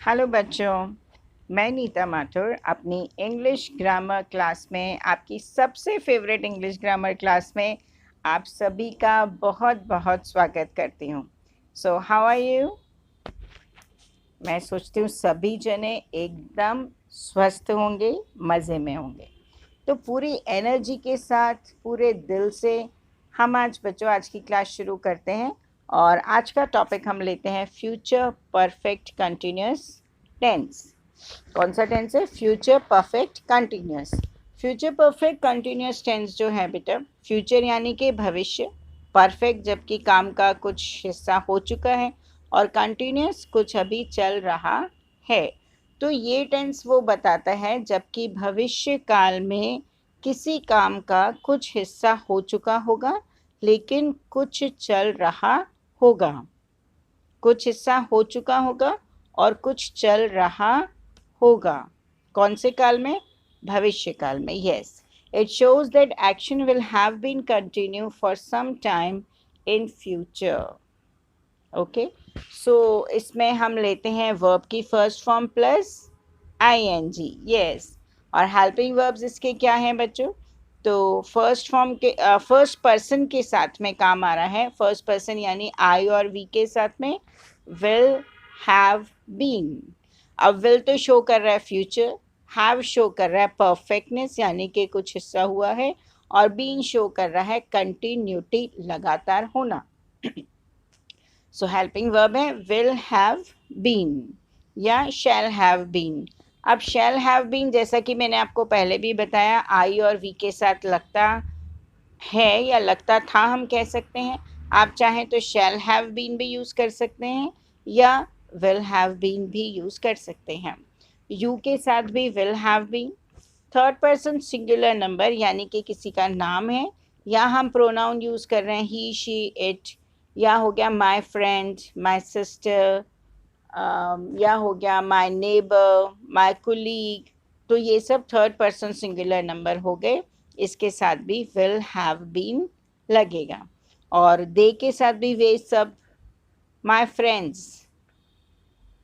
Hello बच्चों, मैं नीता माथुर अपनी इंग्लिश ग्रामर क्लास में, आपकी सबसे फेवरेट इंग्लिश ग्रामर क्लास में आप सभी का बहुत बहुत स्वागत करती हूँ। So how are you? मैं सोचती हूँ सभी जने एकदम स्वस्थ होंगे, मज़े में होंगे। तो पूरी एनर्जी के साथ, पूरे दिल से हम आज की क्लास शुरू करते हैं। और आज का टॉपिक हम लेते हैं फ्यूचर परफेक्ट कंटिन्यूस टेंस। कौन सा टेंस है? Future perfect continuous. Future perfect continuous tense जो है बेटा, फ्यूचर यानी कि भविष्य, परफेक्ट जबकि काम का कुछ हिस्सा हो चुका है, और कंटिन्यूस कुछ अभी चल रहा है। तो ये टेंस वो बताता है जबकि भविष्य काल में किसी काम का कुछ हिस्सा हो चुका होगा लेकिन कुछ चल रहा होगा। कुछ हिस्सा हो चुका होगा और कुछ चल रहा होगा। कौन से काल में? भविष्य काल में। Yes, it shows that action will have been continue for some time in future. Okay, so इसमें हम लेते हैं वर्ब की first form plus ING. Yes, और हेल्पिंग वर्ब्स इसके क्या हैं बच्चों? तो फर्स्ट फॉर्म के फर्स्ट पर्सन के साथ में काम आ रहा है। फर्स्ट पर्सन यानी आई और वी के साथ में विल, हैव, बीन। अब विल तो शो कर रहा है फ्यूचर, हैव शो कर रहा है परफेक्टनेस यानी कि कुछ हिस्सा हुआ है, और बीन शो कर रहा है कंटिन्यूटी, लगातार होना। सो हेल्पिंग वर्ब है विल हैव बीन या शैल हैव बीन। अब शैल हैव बीन, जैसा कि मैंने आपको पहले भी बताया, आई और वी के साथ लगता है या लगता था, हम कह सकते हैं। आप चाहें तो शैल हैव बीन भी यूज़ कर सकते हैं या विल हैव बीन भी यूज़ कर सकते हैं। यू के साथ भी will have been. Third person singular number यानी कि किसी का नाम है, या हम प्रोनाउन यूज़ कर रहे हैं ही, शी, इट, या हो गया माय फ्रेंड, माय सिस्टर, या हो गया माय नेबर, माय कुलीग। तो ये सब थर्ड पर्सन सिंगुलर नंबर हो गए, इसके साथ भी विल हैव बीन लगेगा। और दे के साथ भी वे सब, माय फ्रेंड्स,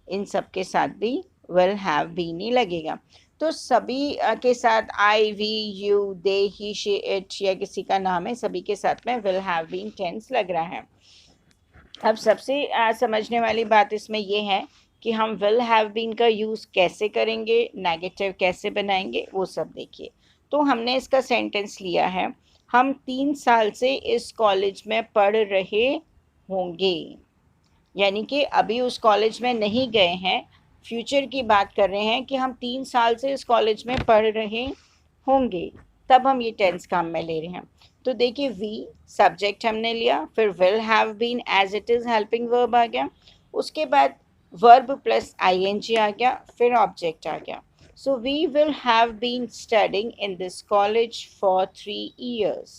इन सब के साथ भी विल हैव बीन ही लगेगा। तो सभी के साथ I, we, you, they, he, she, it या किसी का नाम है, सभी के साथ में विल हैव बीन टेंस लग रहा है। अब सबसे समझने वाली बात इसमें ये है कि हम विल हैव बीन का यूज़ कैसे करेंगे, नेगेटिव कैसे बनाएंगे, वो सब देखिए। तो हमने इसका सेंटेंस लिया है, हम 3 साल से इस कॉलेज में पढ़ रहे होंगे, यानी कि अभी उस कॉलेज में नहीं गए हैं, फ्यूचर की बात कर रहे हैं कि हम 3 साल से इस कॉलेज में पढ़ रहे होंगे, तब हम ये टेंस काम में ले रहे हैं। तो देखिए, वी सब्जेक्ट हमने लिया, फिर will have been as it is helping verb आ गया, उसके बाद वर्ब प्लस आईएनजी आ गया, फिर ऑब्जेक्ट आ गया। So we will have been studying in this college for 3 years।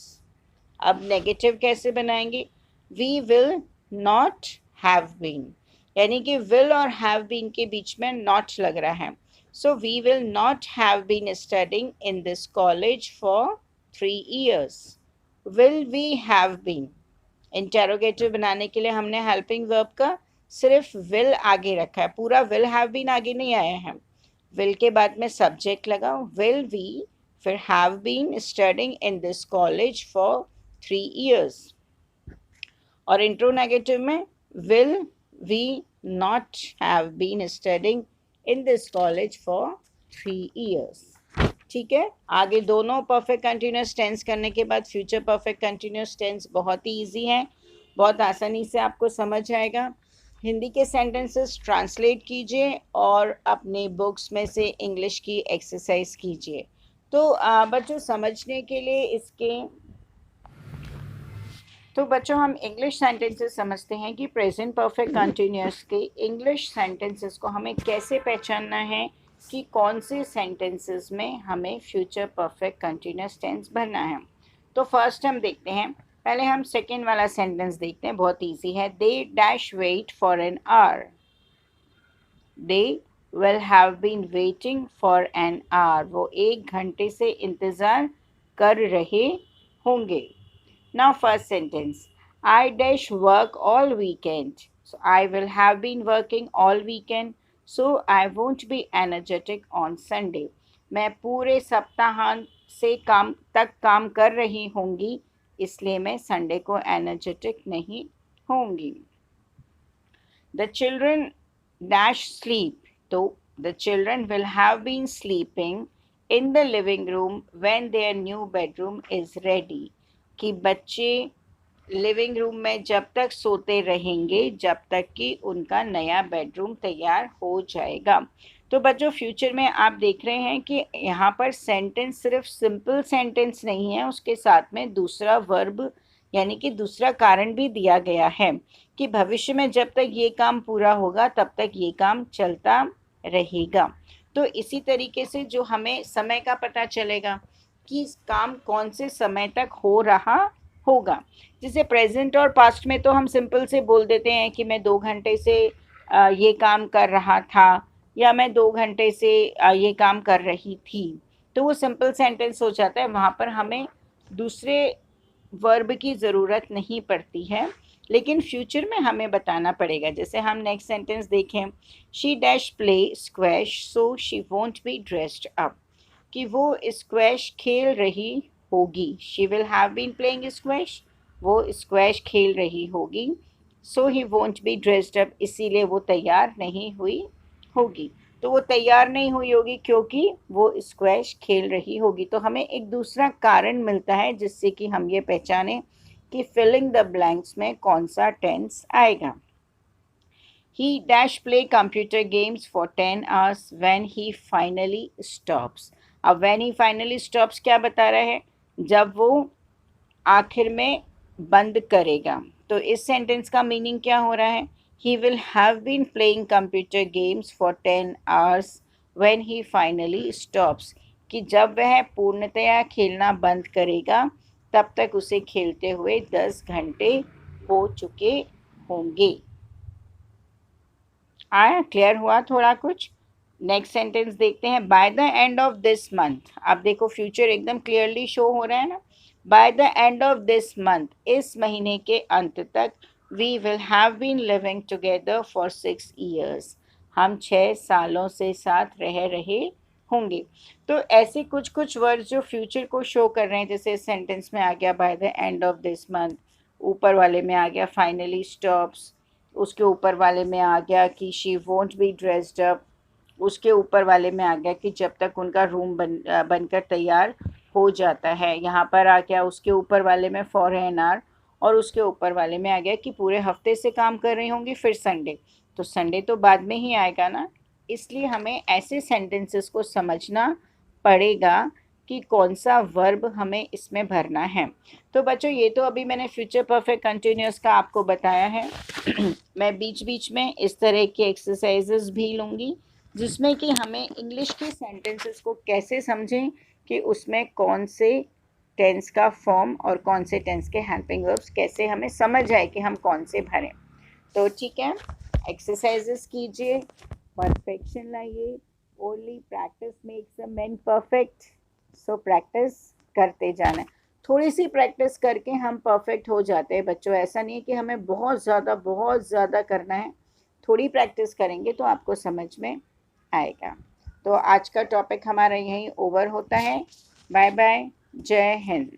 अब नेगेटिव कैसे बनाएंगे? We will not have been, यानी कि विल और हैव बीन के बीच में नॉट लग रहा है। So we will not have been studying in this college for 3 years। Will we have been, interrogative बनाने के लिए हमने हेल्पिंग वर्ब का सिर्फ विल आगे रखा है, पूरा विल हैव बीन आगे नहीं आया है। विल के बाद में सब्जेक्ट लगाओ, विल वी, फिर have been studying in this college for 3 years। और इंट्रोनेगेटिव में will we not have been studying in this college for 3 years। ठीक है, आगे दोनों परफेक्ट कंटिन्यूस टेंस करने के बाद फ्यूचर परफेक्ट कंटिन्यूस टेंस बहुत ही इजी है, बहुत आसानी से आपको समझ आएगा। हिंदी के सेंटेंसेस ट्रांसलेट कीजिए और अपने बुक्स में से इंग्लिश की एक्सरसाइज कीजिए। तो बच्चों, समझने के लिए इसके, तो बच्चों हम इंग्लिश सेंटेंसेस समझते हैं कि प्रेजेंट परफेक्ट कंटिन्यूस के इंग्लिश सेंटेंसेस को हमें कैसे पहचानना है कि कौन से सेंटेंसेस में हमें फ्यूचर परफेक्ट कंटिन्यूस टेंस भरना है। तो फर्स्ट हम देखते हैं, पहले हम सेकेंड वाला सेंटेंस देखते हैं, बहुत इजी है। They dash wait for an hour. They will have been waiting for an hour, वो 1 घंटे से इंतज़ार कर रहे होंगे। Now first sentence, I dash work all weekend. So I will have been working all weekend. So I won't be energetic on Sunday. मैं पूरे सप्ताहांत से काम कर रही होंगी, इसलिए मैं संडे को एनर्जेटिक नहीं होंगी। द चिल्ड्रन डैश स्लीप, तो the children will have been sleeping in the living room when their new bedroom is ready, कि बच्चे लिविंग रूम में जब तक सोते रहेंगे जब तक कि उनका नया बेडरूम तैयार हो जाएगा। तो बच्चों, फ्यूचर में आप देख रहे हैं कि यहाँ पर सेंटेंस सिर्फ सिंपल सेंटेंस नहीं है, उसके साथ में दूसरा वर्ब यानी कि दूसरा कारण भी दिया गया है कि भविष्य में जब तक ये काम पूरा होगा तब तक ये काम चलता रहेगा। तो इसी तरीके से जो हमें समय का पता चलेगा कि काम कौन से समय तक हो रहा होगा। जैसे प्रेजेंट और पास्ट में तो हम सिंपल से बोल देते हैं कि मैं 2 घंटे से ये काम कर रहा था, या मैं 2 घंटे से ये काम कर रही थी, तो वो सिंपल सेंटेंस हो जाता है। वहाँ पर हमें दूसरे वर्ब की ज़रूरत नहीं पड़ती है, लेकिन फ्यूचर में हमें बताना पड़ेगा। जैसे हम नेक्स्ट सेंटेंस देखें, she dash play squash so she won't be dressed up, कि वो स्क्वैश खेल रही होगी। She will have been playing squash, वो स्क्वैश खेल रही होगी। So he won't be dressed up, इसीलिए वो तैयार नहीं हुई होगी। तो वो तैयार नहीं हुई होगी क्योंकि वो स्क्वैश खेल रही होगी। तो हमें एक दूसरा कारण मिलता है जिससे कि हम ये पहचानें कि फिलिंग द ब्लैंक्स में कौन सा टेंस आएगा। He dash play computer games for 10 hours when he finally stops. अब when he finally stops क्या बता रहा है? जब वो आखिर में बंद करेगा। तो इस सेंटेंस का मीनिंग क्या हो रहा है? He will have been playing computer games for 10 hours when he finally stops. कि जब वह पूर्णतया खेलना बंद करेगा तब तक उसे खेलते हुए 10 घंटे हो चुके होंगे। आया, क्लियर हुआ थोड़ा कुछ? नेक्स्ट सेंटेंस देखते हैं, bye the end of this month. आप देखो फ्यूचर एकदम क्लियरली शो हो रहा है ना। By the end of this month, इस महीने के अंत तक, we will have been living together for 6 years, हम 6 सालों से साथ रह रहे होंगे। तो ऐसे कुछ कुछ वर्ड्स जो फ्यूचर को शो कर रहे हैं, जैसे इस सेंटेंस में आ गया bye the end of this month, ऊपर वाले में आ गया फाइनली स्टॉप्स, उसके ऊपर वाले में आ गया कि she won't be dressed up, उसके ऊपर वाले में आ गया कि जब तक उनका रूम बनकर तैयार हो जाता है। यहाँ पर आ गया उसके ऊपर वाले में फॉर एन आवर, और उसके ऊपर वाले में आ गया कि पूरे हफ्ते से काम कर रही होंगी। फिर संडे, तो संडे तो बाद में ही आएगा ना, इसलिए हमें ऐसे सेंटेंसेस को समझना पड़ेगा कि कौन सा वर्ब हमें इसमें भरना है। तो बच्चों, ये तो अभी मैंने फ्यूचर परफेक्ट कंटिन्यूअस का आपको बताया है। मैं बीच बीच में इस तरह के एक्सरसाइजेस भी लूँगी जिसमें कि हमें इंग्लिश के सेंटेंसेस को कैसे समझें कि उसमें कौन से टेंस का फॉर्म और कौन से टेंस के हेल्पिंग वर्ब्स कैसे हमें समझ आए कि हम कौन से भरें। तो ठीक है, एक्सरसाइजेस कीजिए, परफेक्शन लाइए। Only practice makes a man perfect, so practice करते जाना है। थोड़ी सी प्रैक्टिस करके हम परफेक्ट हो जाते हैं बच्चों। ऐसा नहीं है कि हमें बहुत ज़्यादा करना है। थोड़ी प्रैक्टिस करेंगे तो आपको समझ में आएगा। तो आज का टॉपिक हमारा यहीं ओवर होता है। बाय बाय, जय हिंद।